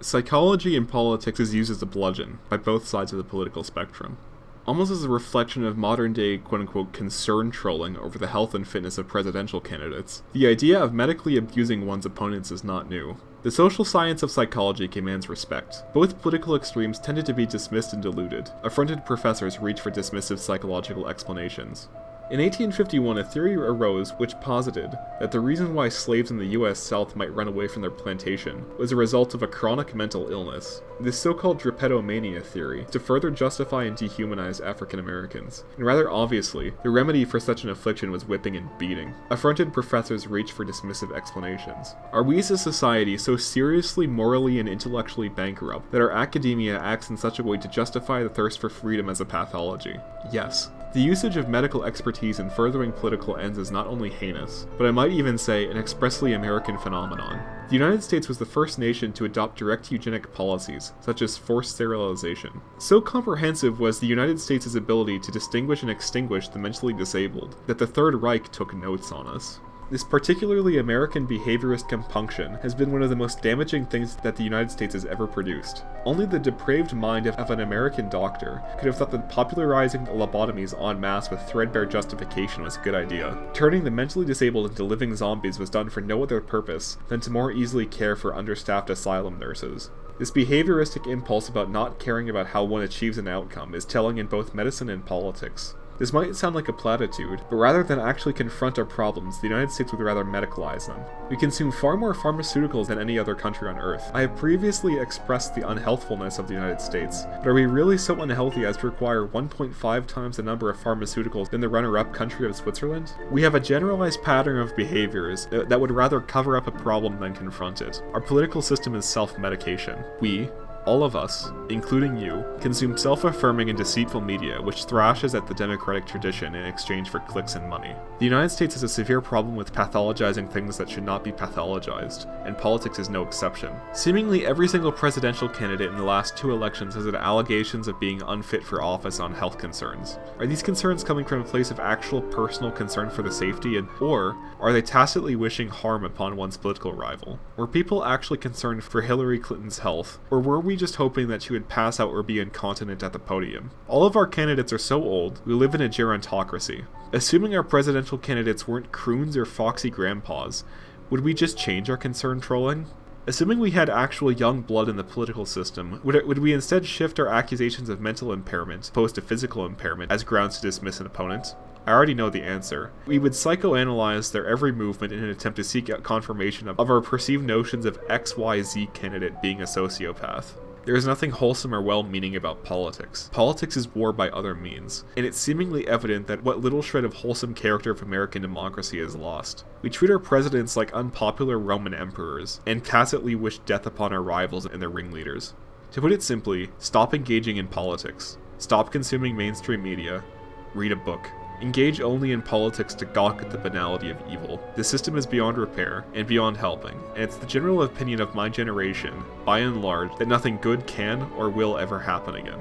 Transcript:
Psychology in politics is used as a bludgeon by both sides of the political spectrum. Almost as a reflection of modern-day quote-unquote concern trolling over the health and fitness of presidential candidates, the idea of medically abusing one's opponents is not new. The social science of psychology commands respect. Both political extremes tended to be dismissed and diluted. Affronted professors reach for dismissive psychological explanations. In 1851, a theory arose which posited that the reason why slaves in the US South might run away from their plantation was a result of a chronic mental illness. This so-called drapetomania theory to further justify and dehumanize African Americans. And rather obviously, the remedy for such an affliction was whipping and beating. Affronted professors reach for dismissive explanations. Are we as a society so seriously morally and intellectually bankrupt that our academia acts in such a way to justify the thirst for freedom as a pathology? Yes. The usage of medical expertise in furthering political ends is not only heinous, but I might even say an expressly American phenomenon. The United States was the first nation to adopt direct eugenic policies, such as forced sterilization. So comprehensive was the United States' ability to distinguish and extinguish the mentally disabled, that the Third Reich took notes on us. This particularly American behaviorist compunction has been one of the most damaging things that the United States has ever produced. Only the depraved mind of an American doctor could have thought that popularizing lobotomies en masse with threadbare justification was a good idea. Turning the mentally disabled into living zombies was done for no other purpose than to more easily care for understaffed asylum nurses. This behavioristic impulse about not caring about how one achieves an outcome is telling in both medicine and politics. This might sound like a platitude, but rather than actually confront our problems, the United States would rather medicalize them. We consume far more pharmaceuticals than any other country on Earth. I have previously expressed the unhealthfulness of the United States, but are we really so unhealthy as to require 1.5 times the number of pharmaceuticals than the runner-up country of Switzerland? We have a generalized pattern of behaviors that would rather cover up a problem than confront it. Our political system is self-medication. We, all of us, including you, consume self-affirming and deceitful media which thrashes at the democratic tradition in exchange for clicks and money. The United States has a severe problem with pathologizing things that should not be pathologized, and politics is no exception. Seemingly every single presidential candidate in the last 2 elections has had allegations of being unfit for office on health concerns. Are these concerns coming from a place of actual personal concern for the safety, or are they tacitly wishing harm upon one's political rival? Were people actually concerned for Hillary Clinton's health, or were we just hoping that she would pass out or be incontinent at the podium? All of our candidates are so old, we live in a gerontocracy. Assuming our presidential candidates weren't croons or foxy grandpas, would we just change our concern trolling? Assuming we had actual young blood in the political system, would we instead shift our accusations of mental impairment, opposed to physical impairment, as grounds to dismiss an opponent? I already know the answer. We would psychoanalyze their every movement in an attempt to seek out confirmation of our perceived notions of XYZ candidate being a sociopath. There is nothing wholesome or well-meaning about politics. Politics is war by other means, and it's seemingly evident that what little shred of wholesome character of American democracy is lost. We treat our presidents like unpopular Roman emperors, and tacitly wish death upon our rivals and their ringleaders. To put it simply, stop engaging in politics. Stop consuming mainstream media. Read a book. Engage only in politics to gawk at the banality of evil. The system is beyond repair, and beyond helping, and it's the general opinion of my generation, by and large, that nothing good can or will ever happen again.